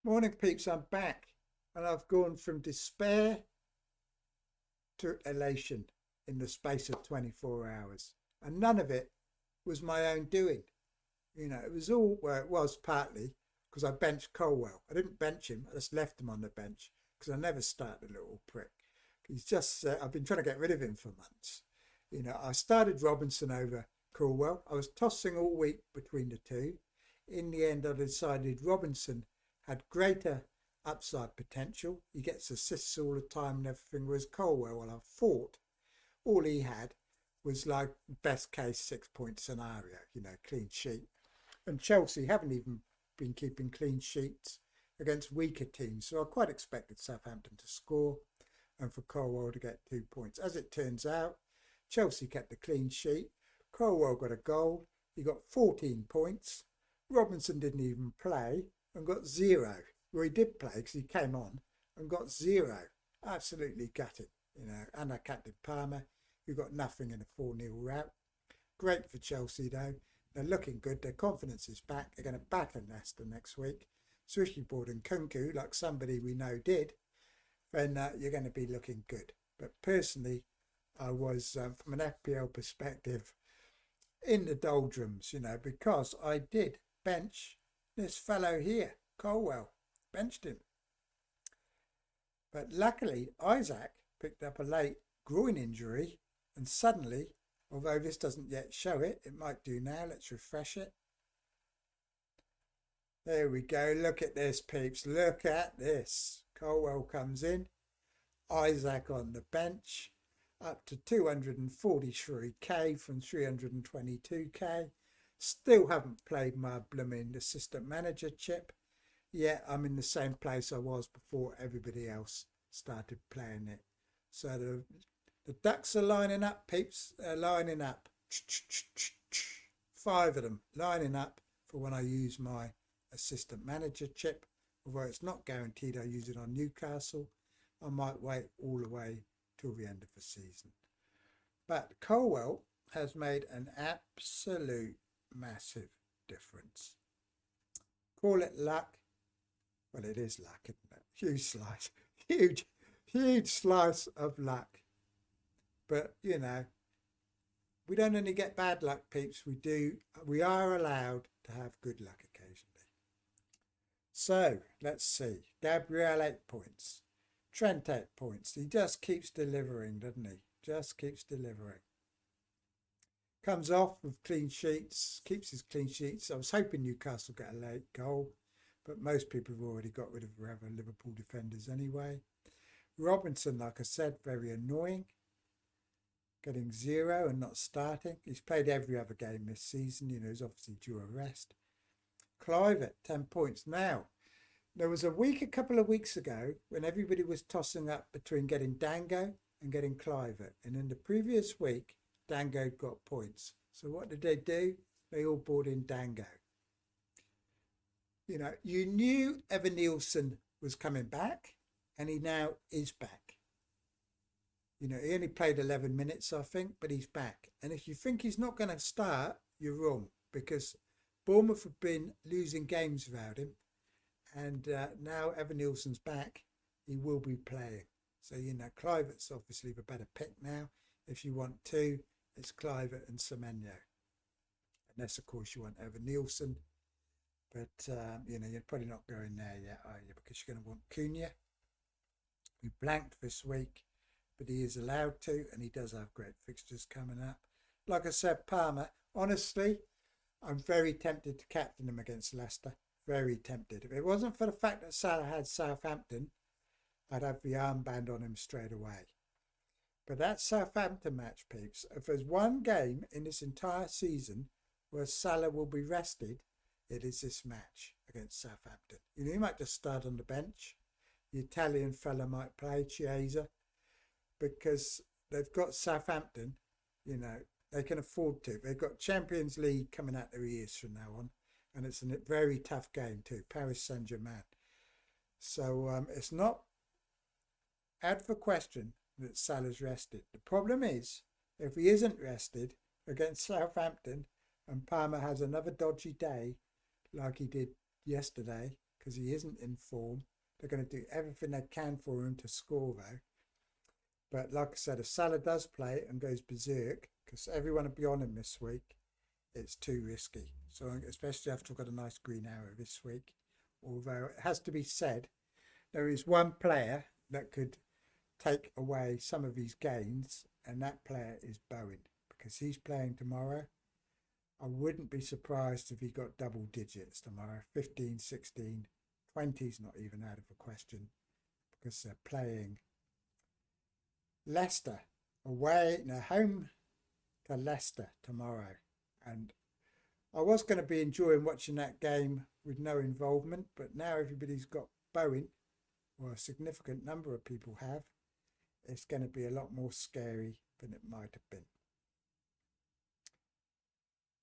Morning, peeps. I'm back, and I've gone from despair to elation in the space of 24 hours. And none of it was my own doing. It was all, well, it was partly because I benched Colwell. I didn't bench him, I just left him on the bench because I never start the little prick. He's just, I've been trying to get rid of him for months. I started Robinson over Colwell. I was tossing all week between the two. In the end, I decided Robinson had greater upside potential. He gets assists all the time and everything, whereas Colwell, well, I thought all he had was like best case 6 point scenario, clean sheet. And Chelsea haven't even been keeping clean sheets against weaker teams, so I quite expected Southampton to score and for Colwell to get 2 points. As it turns out, Chelsea kept the clean sheet. Colwell got a goal. He got 14 points. Robinson didn't even play and got 0. Well, he did play because he came on and got 0. Absolutely gutted, And I captain Palmer, who got nothing in a 4-0 rout. Great for Chelsea, though. They're looking good. Their confidence is back. They're going to batter Leicester next week. So if you brought in Kunku, like somebody we know did, then you're going to be looking good. But personally, I was, from an FPL perspective, in the doldrums, because I did bench this fellow here, Colwell. Benched him. But luckily, Isaac picked up a late groin injury, and suddenly, although this doesn't yet show it, it might do now. Let's refresh it. There we go. Look at this, peeps. Look at this. Colwell comes in. Isaac on the bench. Up to 243k from 322k. Still haven't played my blooming assistant manager chip. Yet I'm in the same place I was before everybody else started playing it. So the ducks are lining up, peeps. They're lining up. 5 of them lining up for when I use my assistant manager chip. Although it's not guaranteed I use it on Newcastle. I might wait all the way till the end of the season. But Colwell has made an absolute massive difference. Call it luck. Well, it is luck, isn't it? Huge slice. Huge slice of luck. But, we don't only get bad luck, peeps. We are allowed to have good luck occasionally. So, let's see. Gabriel, 8 points. Trent, 8 points. He just keeps delivering, doesn't he? Just keeps delivering. Comes off with clean sheets. Keeps his clean sheets. I was hoping Newcastle get a late goal, but most people have already got rid of other Liverpool defenders anyway. Robinson, like I said, very annoying. Getting 0 and not starting. He's played every other game this season. He's obviously due a rest. Clive, 10 points. Now, there was a couple of weeks ago, when everybody was tossing up between getting Dango and getting Clive. And in the previous week, Dango got points. So what did they do? They all bought in Dango. You knew Evan Nielsen was coming back, and he now is back. He only played 11 minutes, I think, but he's back. And if you think he's not going to start, you're wrong, because Bournemouth have been losing games without him. And now Evan Nielsen's back, he will be playing. So, Clivert's obviously the better pick now. If you want 2, it's Clivert and Semenyo. Unless, of course, you want Evan Nielsen. But, you're probably not going there yet, are you? Because you're going to want Cunha. We blanked this week, but he is allowed to, and he does have great fixtures coming up. Like I said, Palmer, honestly, I'm very tempted to captain him against Leicester. Very tempted. If it wasn't for the fact that Salah had Southampton, I'd have the armband on him straight away. But that Southampton match, peeps, if there's one game in this entire season where Salah will be rested, it is this match against Southampton. He might just start on the bench. The Italian fella might play, Chiesa, because they've got Southampton, they can afford to. They've got Champions League coming out their ears from now on. And it's a very tough game too, Paris Saint-Germain. So it's not out for question that Salah's rested. The problem is, if he isn't rested against Southampton and Palmer has another dodgy day like he did yesterday, because he isn't in form. They're going to do everything they can for him to score, though. But like I said, if Salah does play and goes berserk, because everyone will be on him this week, it's too risky. So especially after I've got a nice green arrow this week. Although it has to be said, there is one player that could take away some of his gains, and that player is Bowen, because he's playing tomorrow. I wouldn't be surprised if he got double digits tomorrow. 15, 16, 20 is not even out of the question, because they're playing Leicester away, no, home to Leicester tomorrow. And I was going to be enjoying watching that game with no involvement, but now everybody's got Bowen, or a significant number of people have. It's going to be a lot more scary than it might have been.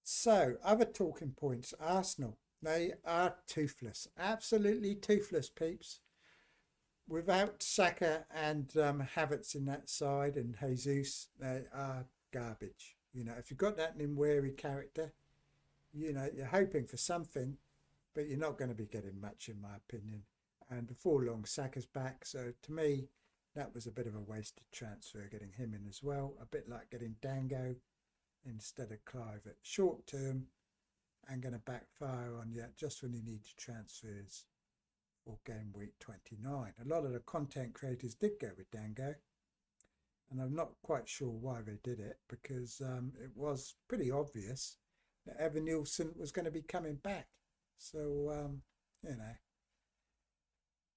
So, other talking points. Arsenal, they are toothless. Absolutely toothless, peeps. Without Saka and Havertz in that side and Jesus, they are garbage. You know, if you've got that Nimweri character, you know, you're hoping for something, but you're not going to be getting much, in my opinion. And before long, Saka's back. So to me, that was a bit of a wasted transfer, getting him in as well. A bit like getting Dango instead of Clive at short term, and going to backfire on you just when you need transfers for game week 29. A lot of the content creators did go with Dango, and I'm not quite sure why they did it, because it was pretty obvious that Evan Nielsen was going to be coming back. So, you know,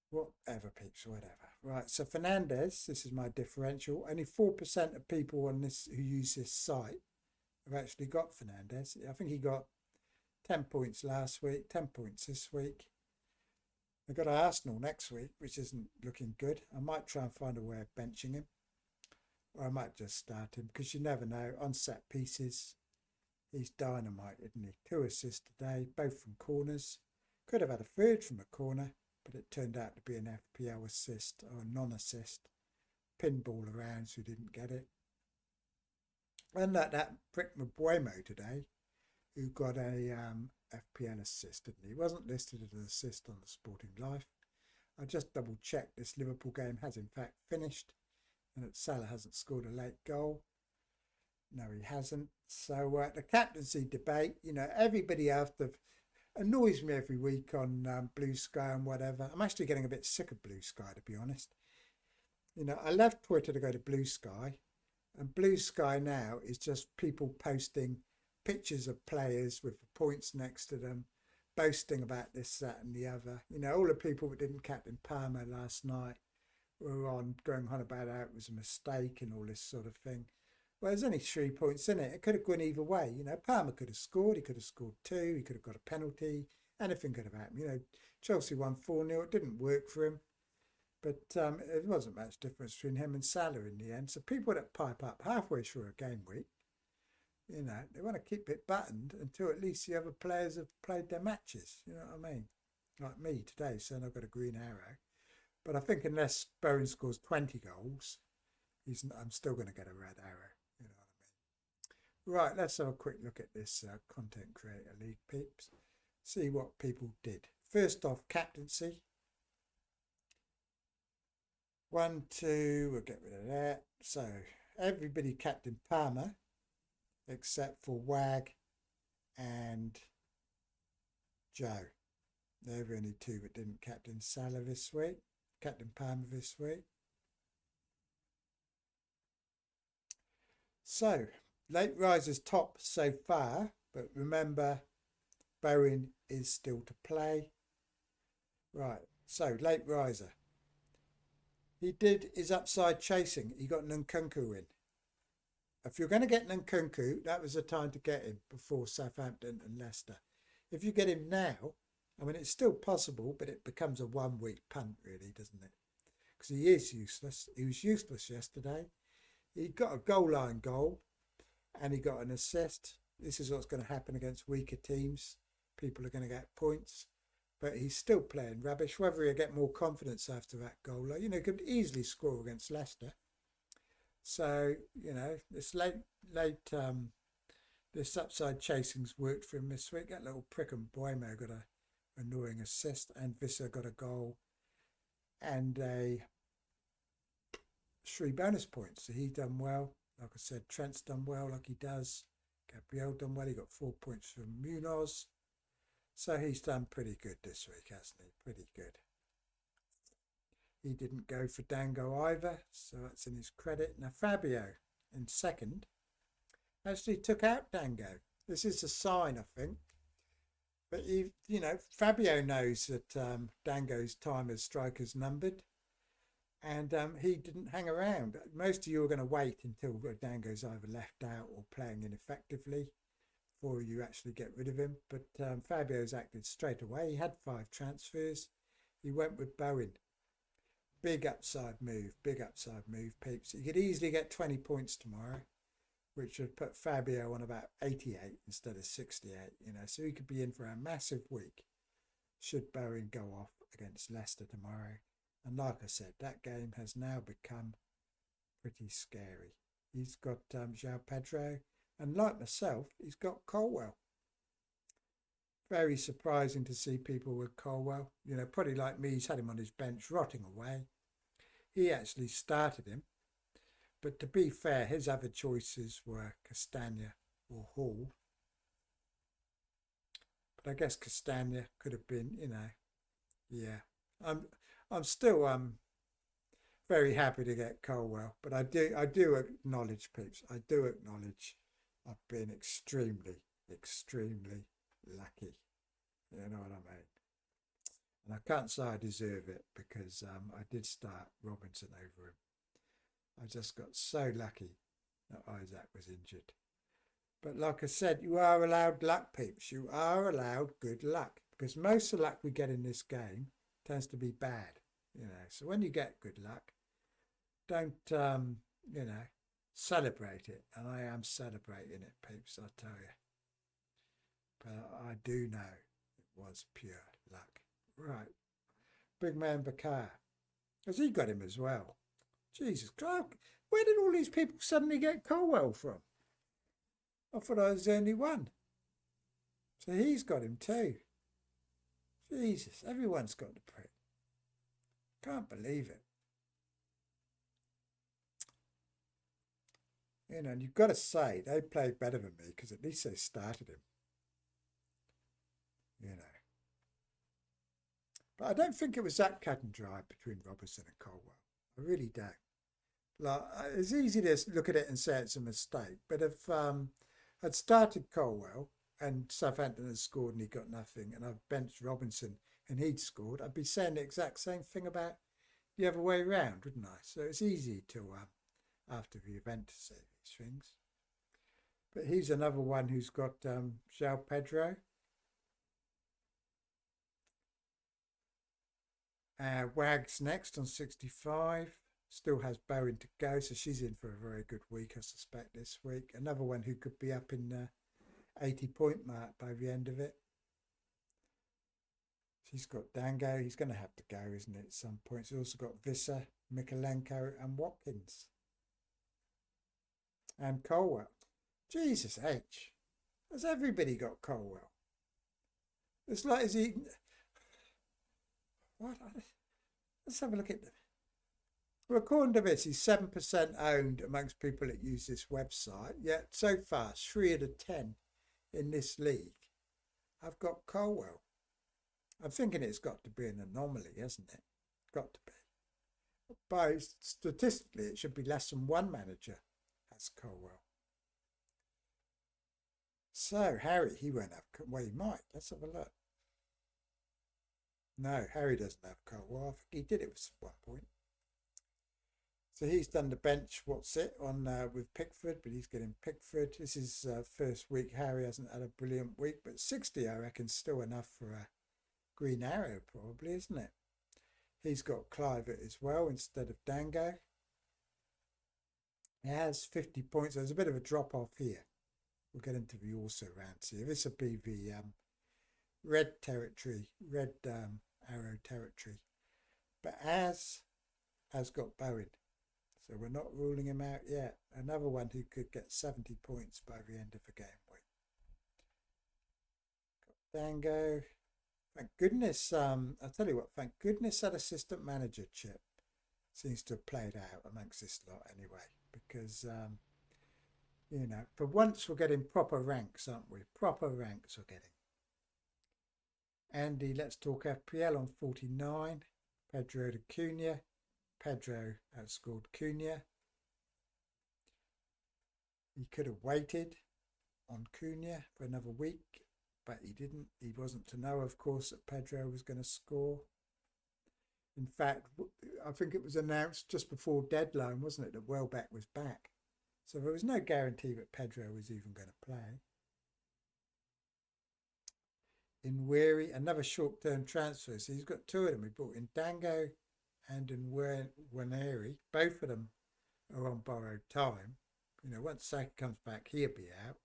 whatever, peeps, whatever. Right, so Fernandez, this is my differential. Only 4% of people on this who use this site have actually got Fernandez. I think he got 10 points last week, 10 points this week. They've got Arsenal next week, which isn't looking good. I might try and find a way of benching him, or I might just start him, because you never know. On set pieces, he's dynamite, isn't he? 2 assists today, both from corners. Could have had a third from a corner, but it turned out to be an FPL assist or a non-assist. Pinball around, so he didn't get it. And that prick Mbuemo today, who got a FPL assist, didn't he? He wasn't listed as an assist on the Sporting Life. I just double checked this Liverpool game has in fact finished, and that Salah hasn't scored a late goal. No, he hasn't. So the captaincy debate, you know, everybody after annoys me every week on Blue Sky and whatever. I'm actually getting a bit sick of Blue Sky, to be honest. You know, I left Twitter to go to Blue Sky, and Blue Sky now is just people posting pictures of players with the points next to them, boasting about this, that and the other. You know, all the people that didn't captain Palmer last night were on going on about how it was a mistake and all this sort of thing. Well, there's only 3 points in it. It could have gone either way. You know, Palmer could have scored. He could have scored 2. He could have got a penalty. Anything could have happened. You know, Chelsea won 4-0. It didn't work for him. But it wasn't much difference between him and Salah in the end. So people that pipe up halfway through a game week, you know, they want to keep it buttoned until at least the other players have played their matches. You know what I mean? Like me today, saying I've got a green arrow. But I think unless Bowen scores 20 goals, I'm still going to get a red arrow. You know what I mean? Right, let's have a quick look at this Content Creator League, peeps. See what people did. First off, captaincy. 1, 2, we'll get rid of that. So, everybody captained Palmer, except for Wag and Joe. They're the only 2 that didn't captain Salah this week. Captain Palmer this week. So, late risers top so far, but remember, Bowen is still to play. Right, so late riser. He did his upside chasing. He got Nkunku in. If you're going to get Nkunku, that was the time to get him before Southampton and Leicester. If you get him now, I mean, it's still possible, but it becomes a 1 week punt, really, doesn't it? Because he is useless. He was useless yesterday. He got a goal line goal and he got an assist. This is what's going to happen against weaker teams. People are going to get points, but he's still playing rubbish. Whether he'll get more confidence after that goal, you know, he could easily score against Leicester. So, you know, this this upside chasing's worked for him this week. That little prick and Buemo got a annoying assist, and Visser got a goal and a 3 bonus points. So he done well. Like I said, Trent's done well like he does. Gabriel done well. He got 4 points from Munoz. So he's done pretty good this week, hasn't he? Pretty good. He didn't go for Dango either, so that's in his credit. Now Fabio in second actually took out Dango. This is a sign, I think. But Fabio knows that Dango's time as striker's numbered, and he didn't hang around. Most of you are going to wait until Dango's either left out or playing ineffectively before you actually get rid of him. But Fabio's acted straight away. He had 5 transfers. He went with Bowen. Big upside move, peeps. He could easily get 20 points tomorrow, which would put Fabio on about 88 instead of 68, so he could be in for a massive week should Bowen go off against Leicester tomorrow. And like I said, that game has now become pretty scary. He's got João Pedro, and like myself, he's got Colwell. Very surprising to see people with Colwell. Probably like me, he's had him on his bench rotting away. He actually started him. But to be fair, his other choices were Castagna or Hall. But I guess Castagna could have been, yeah. I'm still very happy to get Colwell, but I do acknowledge, peeps. I do acknowledge I've been extremely lucky. You know what I mean? And I can't say I deserve it because I did start Robinson over him. I just got so lucky that Isaac was injured. But like I said, you are allowed luck, peeps. You are allowed good luck, because most of the luck we get in this game tends to be bad, So when you get good luck, don't, celebrate it. And I am celebrating it, peeps, I tell you. But I do know it was pure luck. Right. Big man Bakar. Has he got him as well? Jesus Christ, where did all these people suddenly get Colwell from? I thought I was the only one. So he's got him too. Jesus, everyone's got the prick. Can't believe it. And you've got to say, they played better than me because at least they started him. But I don't think it was that cut and dry between Robertson and Colwell. I really don't. Like, it's easy to look at it and say it's a mistake, but if I'd started Colwell and Southampton had scored and he got nothing, and I've benched Robinson and he'd scored, I'd be saying the exact same thing about the other way around, wouldn't I? So it's easy to, after the event, to say these things. But he's another one who's got João Pedro. Wags next on 65. Still has Bowen to go, so she's in for a very good week, I suspect, this week. Another one who could be up in the 80-point mark by the end of it. She's got Dango. He's going to have to go, isn't it, at some point. She's also got Visser, Mikalenko and Watkins. And Colwell. Jesus H. Has everybody got Colwell? It's like, is he... What? Let's have a look at them. Well, according to this, he's 7% owned amongst people that use this website. Yet, so far, 3 out of 10 in this league have got Colwell. I'm thinking it's got to be an anomaly, hasn't it? Got to be. But statistically, it should be less than one manager has Colwell. So, Harry, he won't have... Well, he might. Let's have a look. No, Harry doesn't have Colwell. I think he did it at one point. So he's done the bench, on with Pickford, but he's getting Pickford. This is first week. Harry hasn't had a brilliant week, but 60, I reckon, still enough for a green arrow, probably, isn't it? He's got Clivert as well instead of Dango. He has 50 points. There's a bit of a drop off here. We'll get into the also rounds here. This will be the red territory, red arrow territory. But has got Bowen. So we're not ruling him out yet. Another one who could get 70 points by the end of the game week. Got Dango, Thank goodness, I'll tell you what, thank goodness that assistant manager chip seems to have played out amongst this lot anyway, because, for once we're getting proper ranks, aren't we? Proper ranks we're getting. Andy, let's talk FPL on 49. Pedro to Cunha. Pedro outscored Cunha. He could have waited on Cunha for another week, but he didn't. He wasn't to know, of course, that Pedro was going to score. In fact, I think it was announced just before deadline, wasn't it, that Welbeck was back. So there was no guarantee that Pedro was even going to play. In Weary, another short-term transfer. So he's got two of them. He brought in Dango and in Waneri. Both of them are on borrowed time. Once Saka comes back, he'll be out.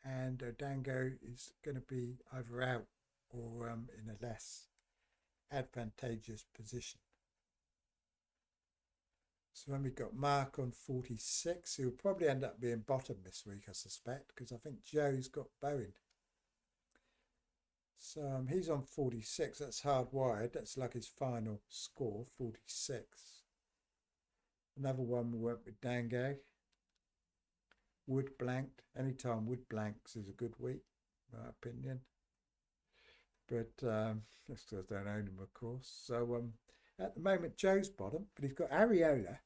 And Dango is going to be either out or in a less advantageous position. So then we got Mark on 46, who will probably end up being bottom this week, I suspect, because I think Joe's got Bowen. So he's on 46. That's hardwired. That's like his final score, 46. Another one we went with Dango. Wood blanked. Anytime Wood blanks is a good week, in my opinion. But that's because I don't own him, of course. So at the moment, Joe's bottom, but he's got Areola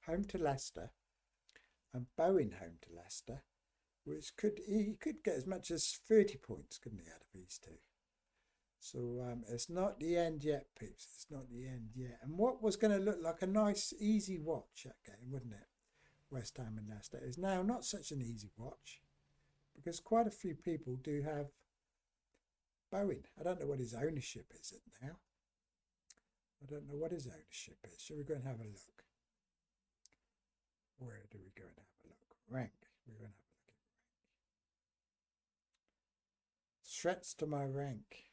home to Leicester and Bowen home to Leicester, which he could get as much as 30 points, couldn't he, out of these two? So it's not the end yet, peeps. It's not the end yet. And what was going to look like a nice, easy watch, that game, wouldn't it? West Ham and Leicester is now not such an easy watch, because quite a few people do have Bowen. I don't know what his ownership is now. I don't know what his ownership is. Shall we go and have a look? Where do we go and have a look? Rank. We're going to have a look at rank. Threats to my rank.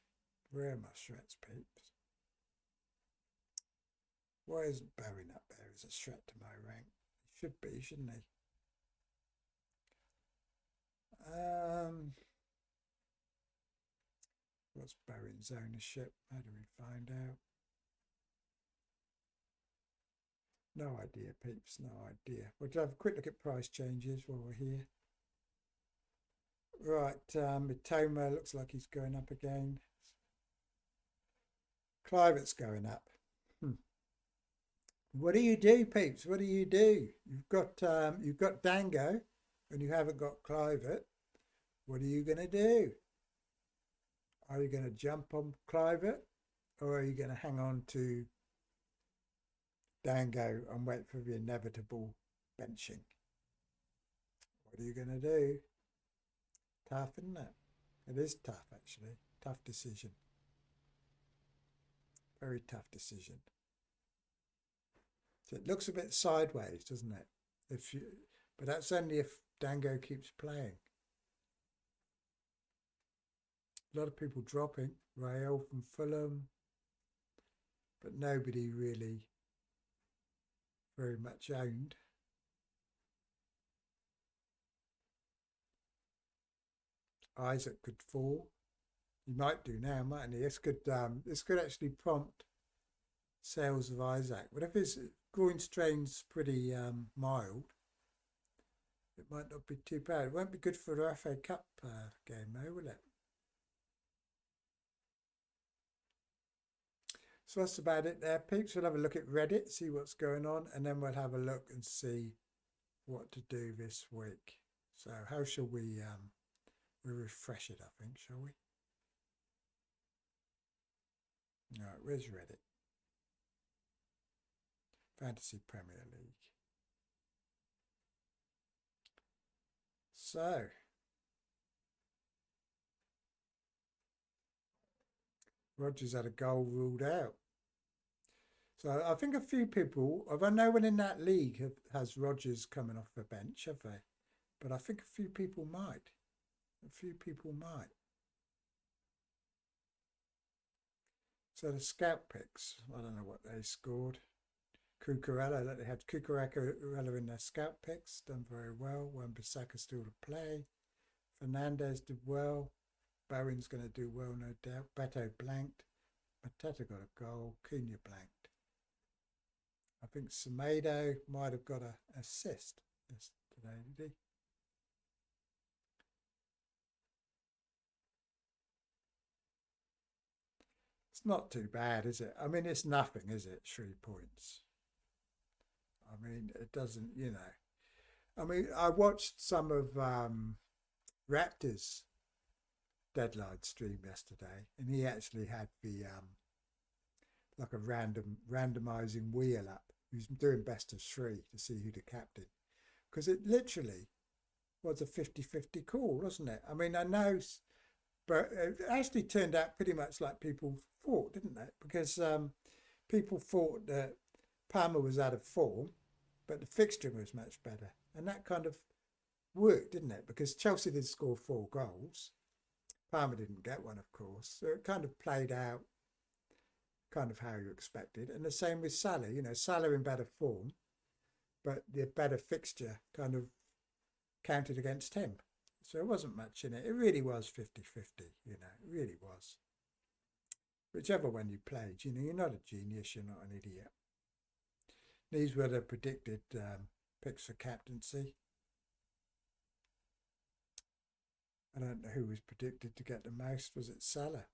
Where are my threats, peeps? Why isn't Bowen up there as a threat to my rank? He should be, shouldn't he? What's Bowen's ownership? How do we find out? No idea, peeps, no idea. We'll have a quick look at price changes while we're here. Right, Mitoma looks like he's going up again. Clivett's going up. What do you do, peeps? What do you do? You've got Dango and you haven't got Clivett. What are you going to do? Are you going to jump on Clivett, or are you going to hang on to Dango and wait for the inevitable benching? What are you going to do? Tough, isn't it? It is tough, actually. Tough decision. Very tough decision. So it looks a bit sideways, doesn't it? But that's only if Dango keeps playing. A lot of people dropping. Rael from Fulham. But nobody really very much owned. Isaac could fall. He might do now, mightn't he? This could actually prompt sales of Isaac. But if his groin strain's pretty mild, it might not be too bad. It won't be good for the FA Cup game, though, will it? So that's about it there, peeps. We'll have a look at Reddit, see what's going on, and then we'll have a look and see what to do this week. So how shall we refresh it, I think, shall we? All right, where's Reddit? Fantasy Premier League. So, Rodgers had a goal ruled out. So I think a few people, although no one in that league has Rodgers coming off the bench, have they? But I think a few people might. A few people might. So the scout picks, I don't know what they scored. Cucurella, they had Cucurella in their scout picks, done very well. Wan-Bissaka still to play. Fernandez did well. Bowen's going to do well, no doubt. Beto blanked. Mateta got a goal. Cunha blanked. I think Semedo might have got an assist yesterday, did he? It's not too bad, is it? I mean, it's nothing, is it? 3 points. I mean, it doesn't, you know. I mean, I watched some of Raptors' deadline stream yesterday, and he actually had the like a randomizing wheel up. He was doing best of three to see who the captain, because it literally was a 50-50 call, wasn't it? I mean, I know, but it actually turned out pretty much like people thought, didn't it? Because people thought that Palmer was out of form, but the fixture was much better, and that kind of worked, didn't it? Because Chelsea did score 4 goals. Palmer didn't get one, of course. So it kind of played out kind of how you expected. And the same with Salah. You know, Salah in better form, but the better fixture kind of counted against him. So it wasn't much in it. It really was 50-50, you know, it really was. Whichever one you played, you know, you're not a genius, you're not an idiot. These were the predicted picks for captaincy. I don't know who was predicted to get the most. Was it Salah?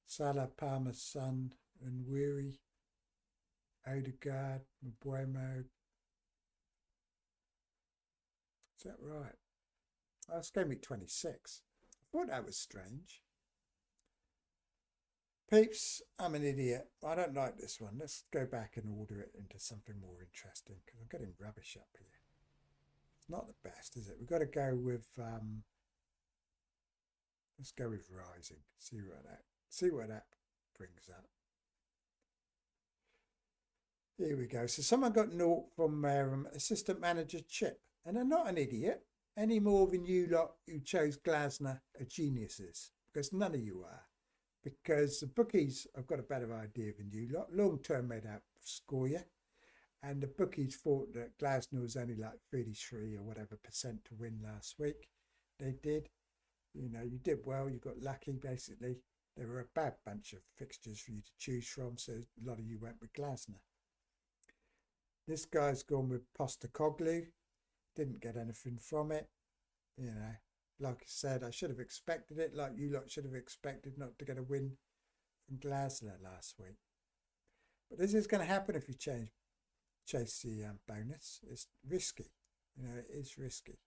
Salah, Palmer, Son, and Weary, Odegaard, Mbuemo. Is that right? Oh, it's game week 26. I thought that was strange. Peeps, I'm an idiot. I don't like this one. Let's go back and order it into something more interesting because I'm getting rubbish up here. It's not the best, is it? We've got to go with let's go with Rising. See what that brings up. Here we go. So someone got naught from assistant manager Chip, and they're not an idiot any more than you lot who chose Glasner are geniuses, because none of you are. Because the bookies have got a better idea than you lot. Long term made out score you. And the bookies thought that Glasner was only like 33 or whatever percent to win last week. They did. You know, you did well. You got lucky, basically. There were a bad bunch of fixtures for you to choose from, so a lot of you went with Glasner. This guy's gone with Postecoglou. Didn't get anything from it. You know, like I said, I should have expected it, like you lot should have expected not to get a win from Glasner last week. But this is going to happen if you chase the bonus. It's risky. You know, it is risky.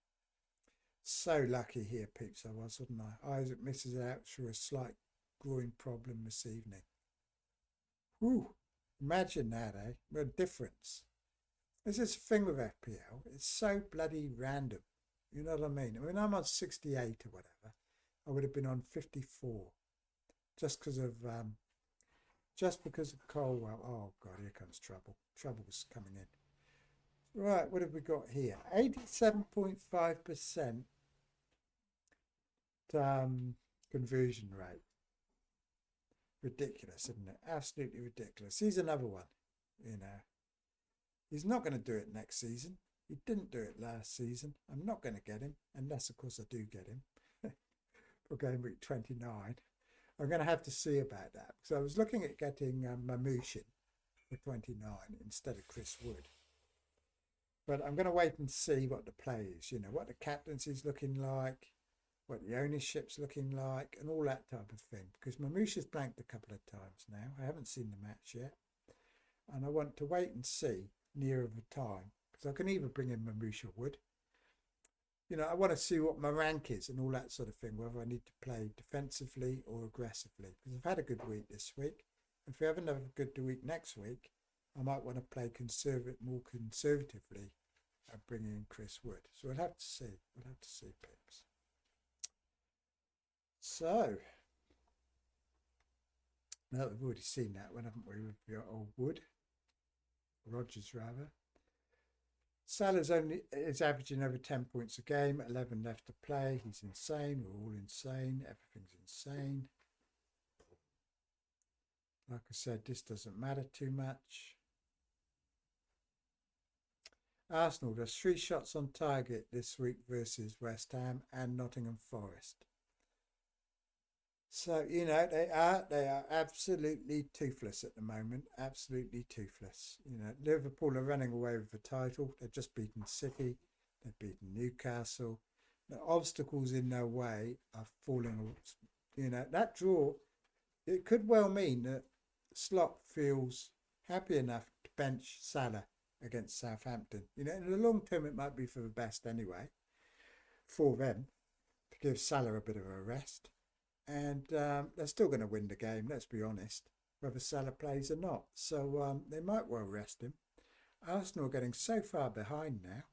So lucky here, peeps, I was, wasn't I? Isaac misses out through a slight groin problem this evening. Whew, imagine that, eh? What a difference. This is the thing with FPL. It's so bloody random. You know what I mean? I mean, I'm on 68 or whatever. I would have been on 54. Just because of Colwell. Oh, God, here comes trouble. Trouble's coming in. Right, what have we got here? 87.5% conversion rate. Ridiculous, isn't it? Absolutely ridiculous. Here's another one, you know. He's not going to do it next season. He didn't do it last season. I'm not going to get him, unless, of course, I do get him for game week 29. I'm going to have to see about that. So I was looking at getting Mamouche for 29 instead of Chris Wood. But I'm going to wait and see what the play is, you know, what the captaincy's looking like, what the ownership's looking like, and all that type of thing. Because Mamouche's blanked a couple of times now. I haven't seen the match yet. And I want to wait and see nearer the time. Because I can either bring in Mamouche or Wood. You know, I want to see what my rank is and all that sort of thing, whether I need to play defensively or aggressively. Because I've had a good week this week. If we have another good week next week, I might want to play more conservatively and bring in Chris Wood. So we'll have to see. We'll have to see, pips. So, now we've already seen that one, haven't we, with your old Wood? Rogers, rather. Salah's is averaging over 10 points a game, 11 left to play. He's insane. We're all insane. Everything's insane. Like I said, this doesn't matter too much. Arsenal does 3 shots on target this week versus West Ham and Nottingham Forest. So, you know, they are absolutely toothless at the moment. Absolutely toothless. You know, Liverpool are running away with the title. They've just beaten City. They've beaten Newcastle. The obstacles in their way are falling. You know, that draw, it could well mean that Slot feels happy enough to bench Salah against Southampton. You know, in the long term, it might be for the best anyway, for them, to give Salah a bit of a rest. And they're still going to win the game, let's be honest, whether Salah plays or not. So they might well rest him. Arsenal are getting so far behind now.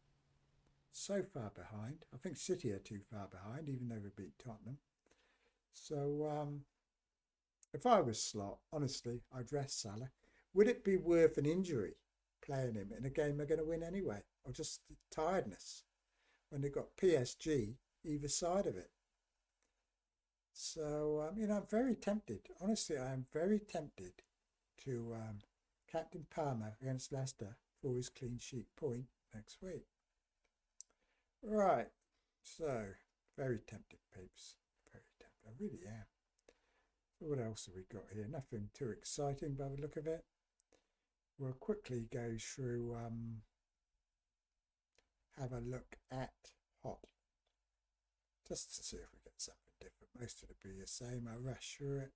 So far behind. I think City are too far behind, even though we beat Tottenham. So if I was Slot, honestly, I'd rest Salah. Would it be worth an injury playing him in a game they're going to win anyway? Or just tiredness when they've got PSG either side of it? So, you know, I'm very tempted. Honestly, I am very tempted to Captain Palmer against Leicester for his clean sheet point next week. Right. So, very tempted, peeps. Very tempted. I really am. So what else have we got here? Nothing too exciting by the look of it. We'll quickly go through, have a look at Hot. Just to see if we get something different. Most of it will be the same. I'll rush through it.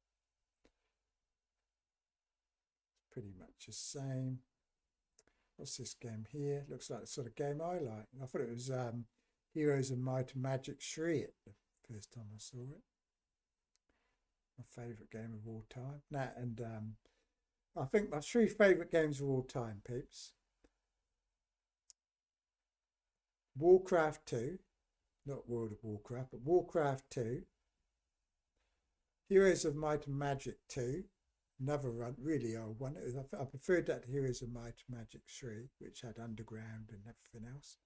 It's pretty much the same. What's this game here? Looks like the sort of game I like. I thought it was Heroes of Might and Magic 3 it the first time I saw it. My favourite game of all time. And I think my 3 favourite games of all time, peeps. Warcraft 2. Not World of Warcraft, but Warcraft 2. Heroes of Might and Magic 2. Another really old one. I preferred that to Heroes of Might and Magic 3, which had Underground and everything else.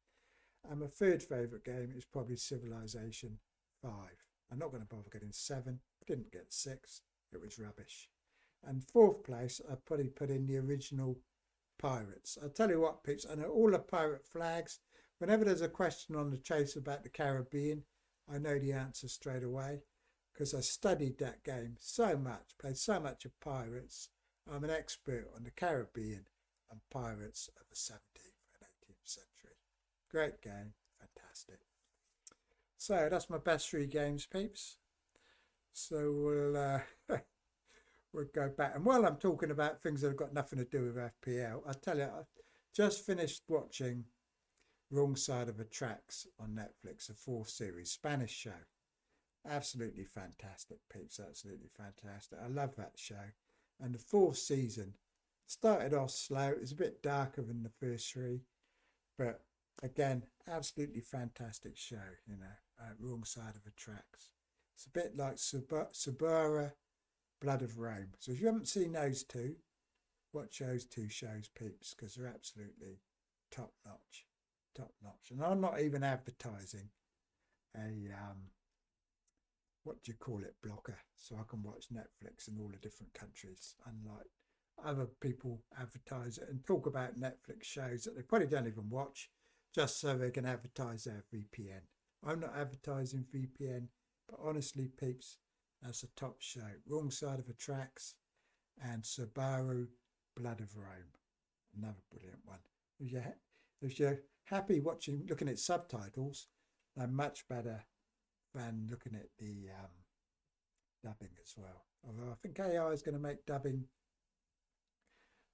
And my third favourite game is probably Civilization 5. I'm not going to bother getting 7. Didn't get 6. It was rubbish. And fourth place, I probably put in the original Pirates. I'll tell you what, peeps, I know all the pirate flags. Whenever there's a question on the chase about the Caribbean, I know the answer straight away because I studied that game so much, played so much of pirates. I'm an expert on the Caribbean and pirates of the 17th and 18th century. Great game, fantastic. So that's my best 3 games, peeps. So we'll go back. And while I'm talking about things that have got nothing to do with FPL, I'll tell you, I just finished watching Wrong Side of the Tracks on Netflix, a 4th series, Spanish show. Absolutely fantastic, peeps, absolutely fantastic. I love that show. And the 4th season started off slow. It was a bit darker than the first 3, but again, absolutely fantastic show, you know, Wrong Side of the Tracks. It's a bit like Subara, Blood of Rome. So if you haven't seen those 2, watch those 2 shows, peeps, because they're absolutely top notch. Top notch. And I'm not even advertising a what do you call it, blocker, so I can watch Netflix in all the different countries, unlike other people advertise it and talk about Netflix shows that they probably don't even watch just so they can advertise their VPN. I'm not advertising VPN, but honestly, peeps, that's a top show. Wrong Side of the Tracks and Subaru Blood of Rome. Another brilliant one. If you're happy looking at subtitles, they're much better than looking at the dubbing as well. Although I think AI is going to make dubbing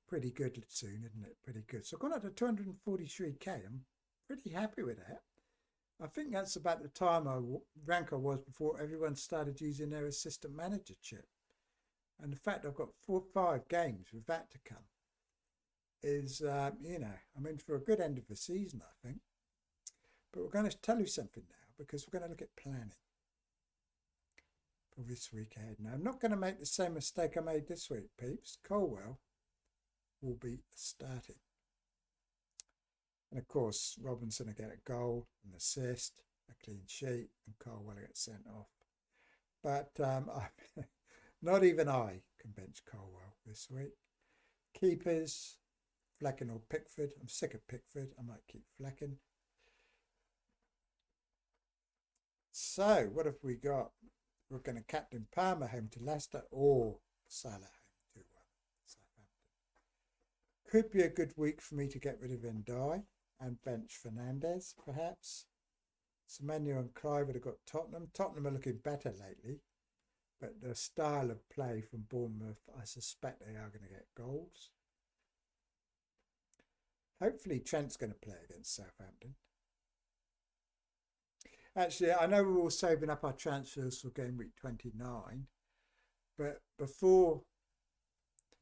pretty good soon, isn't it? Pretty good. So I've gone up to 243k. I'm pretty happy with that. I think that's about the time rank I was before everyone started using their assistant manager chip. And the fact I've got 5 games with that to come is, you know, I'm in for a good end of the season, I think. But we're going to tell you something now because we're going to look at planning for this week ahead. Now, I'm not going to make the same mistake I made this week, peeps. Colwell will be starting. And of course, Robinson will get a goal, an assist, a clean sheet, and Colwell will get sent off. But not even I can bench Colwell this week. Keepers, Flecken or Pickford. I'm sick of Pickford. I might keep Flecken. So what have we got? We're going to captain Palmer home to Leicester or Salah home to Southampton. Could be a good week for me to get rid of Ndai and bench Fernandes, perhaps. Semenyo and Clive have got Tottenham. Tottenham are looking better lately, but the style of play from Bournemouth, I suspect they are going to get goals. Hopefully Trent's going to play against Southampton. Actually, I know we're all saving up our transfers for game week 29, but before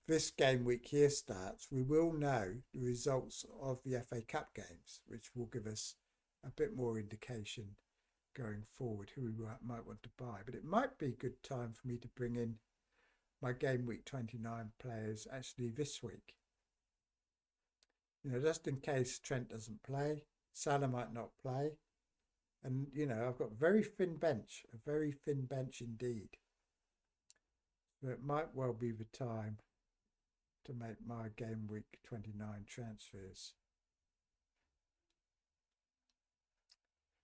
this game week here starts, we will know the results of the FA Cup games, which will give us a bit more indication going forward who we might want to buy. But it might be a good time for me to bring in my game week 29 players actually this week. You know, just in case Trent doesn't play, Salah might not play. And, you know, I've got a very thin bench indeed. So it might well be the time to make my game week 29 transfers.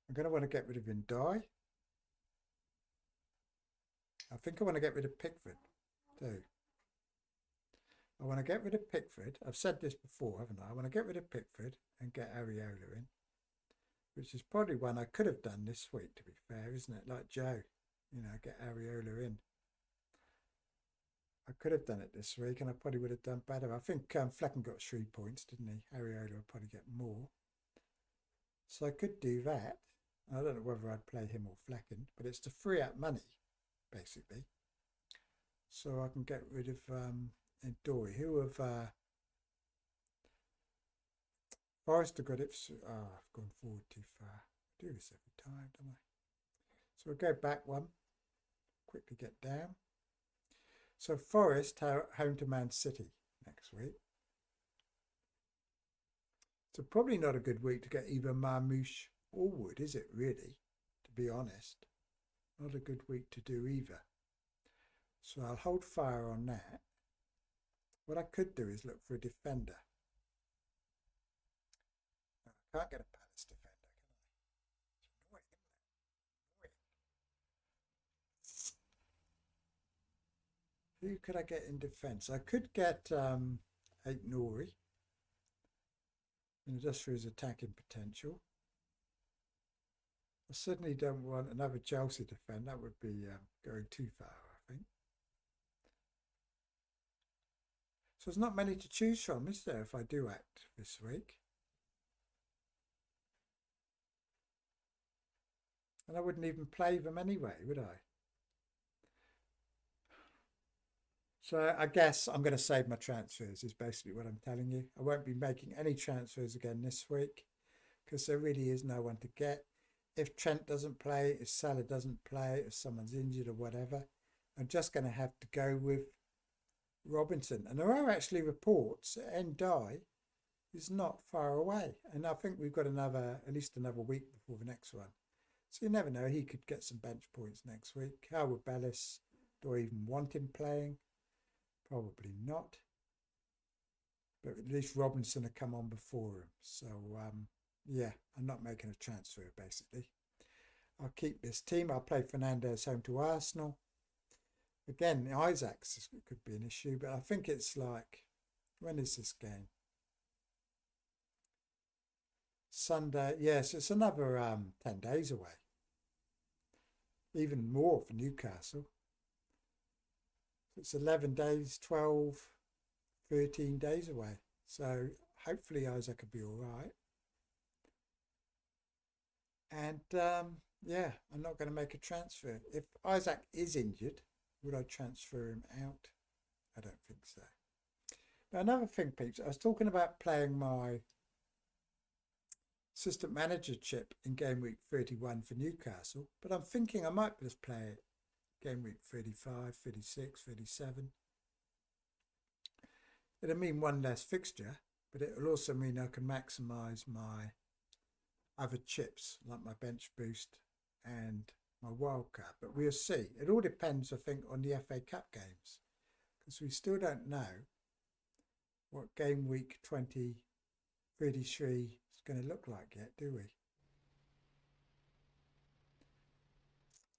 I'm going to want to get rid of Ndai. I think I want to get rid of Pickford too. I want to get rid of Pickford. I've said this before, haven't I? I want to get rid of Pickford and get Areola in, which is probably one I could have done this week, to be fair, isn't it? Like Joe, you know, get Areola in. I could have done it this week and I probably would have done better. I think Flecken got 3 points, didn't he? Areola will probably get more. So I could do that. I don't know whether I'd play him or Flecken, but it's to free up money, basically. So I can get rid of Dory, who have Forrester got it. I've gone forward too far. I do this every time, don't I? So we'll go back one, quickly get down. So Forest home to Man City next week. So probably not a good week to get either Marmouche or Wood, is it really? To be honest, not a good week to do either. So I'll hold fire on that. What I could do is look for a defender. I can't get a Palace defender, can I? It's annoying, isn't it? Who could I get in defence? I could get Nori, just for his attacking potential. I certainly don't want another Chelsea defender. That would be going too far, I think. So there's not many to choose from, is there, if I do act this week? And I wouldn't even play them anyway, would I? So I guess I'm going to save my transfers is basically what I'm telling you. I won't be making any transfers again this week because there really is no one to get. If Trent doesn't play, if Salah doesn't play, if someone's injured or whatever, I'm just going to have to go with Robinson. And there are actually reports that Ndai is not far away. And I think we've got at least another week before the next one. So you never know, he could get some bench points next week. How would Bellis? Do I even want him playing? Probably not. But at least Robinson had come on before him. So, yeah, I'm not making a transfer, basically. I'll keep this team. I'll play Fernandes home to Arsenal. Again, Isaac's could be an issue, but I think it's like, when is this game? Sunday. Yes, it's another 10 days away. Even more for Newcastle. It's 11 days, 12, 13 days away. So hopefully Isaac will be all right. And yeah, I'm not going to make a transfer. If Isaac is injured, would I transfer him out? I don't think so. Now, another thing, peeps, I was talking about playing my assistant manager chip in game week 31 for Newcastle, but I'm thinking I might just play it game week 35, 36, 37. It'll mean one less fixture, but it'll also mean I can maximise my other chips, like my bench boost and my wildcard. But we'll see. It all depends, I think, on the FA Cup games, because we still don't know what game week 2033 is going to look like yet, do we?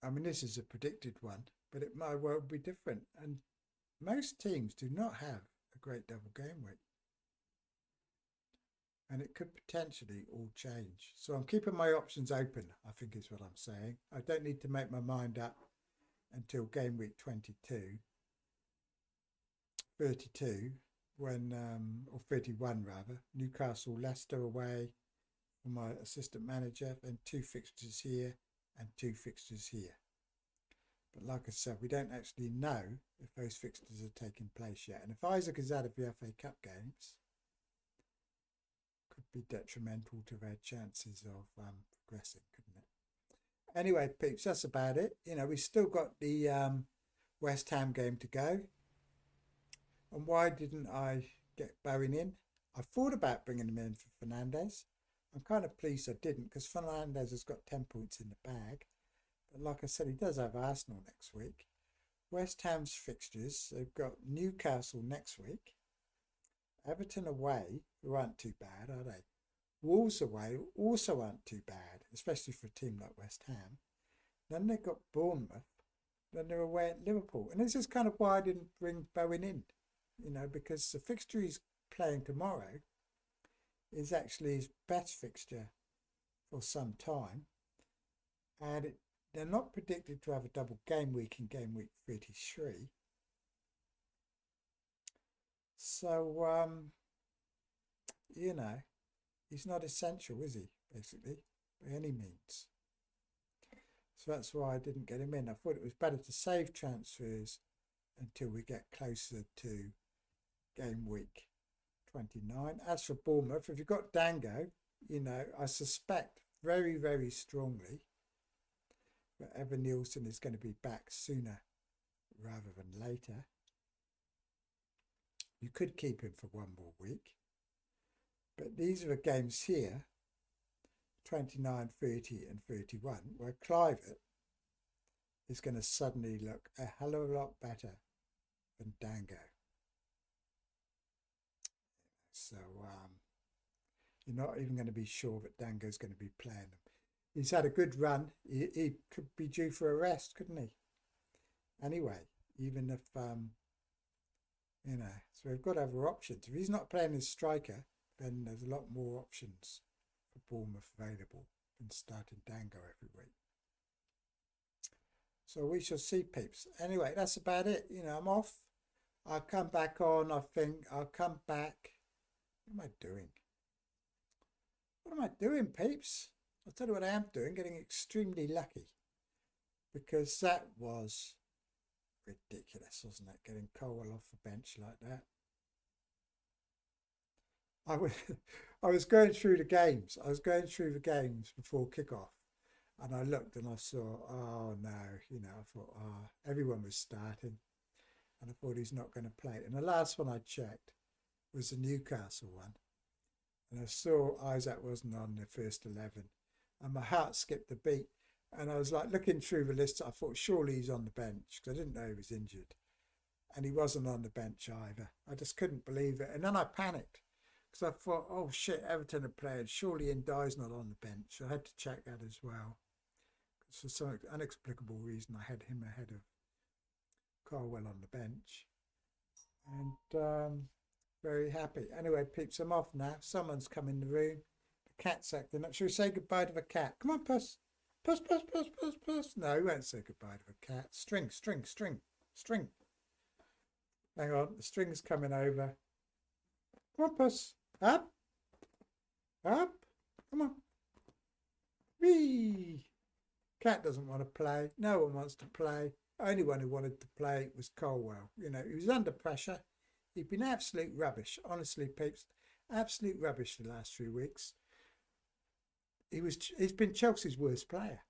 I mean, this is a predicted one, but it might well be different. And most teams do not have a great double game week. And it could potentially all change. So I'm keeping my options open, I think is what I'm saying. I don't need to make my mind up until game week 32, when, or 31 rather, Newcastle, Leicester away for my assistant manager, and 2 fixtures here and 2 fixtures here. But like I said, we don't actually know if those fixtures are taking place yet. And if Isaac is out of the FA Cup games, could be detrimental to their chances of progressing, couldn't it? Anyway, peeps, that's about it. You know, we've still got the West Ham game to go. And why didn't I get Bowen in? I thought about bringing him in for Fernandes. I'm kind of pleased I didn't, because Fernandes has got 10 points in the bag. But like I said, he does have Arsenal next week. West Ham's fixtures, they've got Newcastle next week. Everton away, who aren't too bad, are they? Wolves away also aren't too bad, especially for a team like West Ham. Then they've got Bournemouth. Then they're away at Liverpool. And this is kind of why I didn't bring Bowen in, you know, because the fixture he's playing tomorrow is actually his best fixture for some time. And they're not predicted to have a double game week in game week 33. So, you know, he's not essential, is he, basically, by any means. So that's why I didn't get him in. I thought it was better to save transfers until we get closer to game week 29. As for Bournemouth, if you've got Dango, you know, I suspect very, very strongly that Evan Nielsen is going to be back sooner rather than later. You could keep him for one more week. But these are the games here, 29, 30 and 31, where Clivert is going to suddenly look a hell of a lot better than Dango. So you're not even going to be sure that Dango's going to be playing them. He's had a good run. He could be due for a rest, couldn't he? Anyway, even if, you know, so we've got other options. If he's not playing as striker, then there's a lot more options for Bournemouth available than starting Dango every week. So we shall see, peeps. Anyway, that's about it. You know, I'm off. I'll come back on, I think. I'll come back. What am I doing? What am I doing, peeps? I'll tell you what I am doing, getting extremely lucky. Because that was ridiculous, wasn't it? Getting Colwell off the bench like that. I was going through the games. I was going through the games before kickoff. And I looked and I saw, oh no, you know, I thought, oh, everyone was starting. And I thought he's not going to play. And the last one I checked was the Newcastle one. And I saw Isaac wasn't on the first 11. And my heart skipped a beat. And I was like looking through the list. I thought, surely he's on the bench, because I didn't know he was injured. And he wasn't on the bench either. I just couldn't believe it. And then I panicked, because I thought, oh shit, Everton are playing. Surely Ndye's not on the bench. I had to check that as well. For some inexplicable reason, I had him ahead of Colwell on the bench. And very happy. Anyway, peeps, I'm off now. Someone's come in the room. The cat's acting up. Shall we say goodbye to the cat? Come on, Puss. Puss, Puss, Puss, Puss, Puss. No, we won't say goodbye to the cat. String, string, string, string. Hang on, the string's coming over. Come on, Puss. Up. Up. Come on. Whee. Cat doesn't want to play. No one wants to play. Only one who wanted to play was Colwell. You know, he was under pressure. He'd been absolute rubbish. Honestly, peeps, absolute rubbish the last 3 weeks. He's been Chelsea's worst player.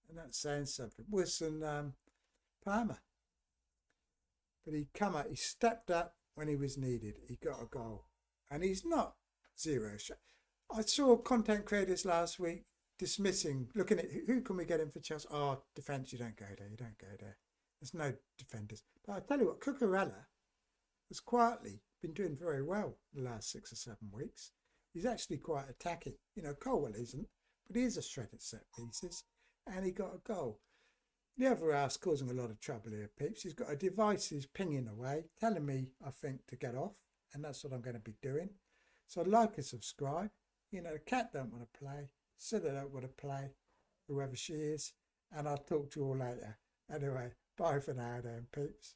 And that's saying something. Worse than Palmer. But he stepped up when he was needed. He got a goal. And he's not zero shot. I saw content creators last week dismissing, looking at who can we get in for Chelsea. Oh, defence, you don't go there, There's no defenders. But I tell you what, Cucurella was quietly been doing very well the last 6 or 7 weeks. He's actually quite attacking. You know, Colwell isn't, but he is a shredded set pieces, and he got a goal. The other ass causing a lot of trouble here, peeps. He's got a device he's pinging away, telling me, I think, to get off, and that's what I'm going to be doing. So like and subscribe. You know, the cat don't want to play, Silla don't want to play, whoever she is, and I'll talk to you all later. Anyway, bye for now then, peeps.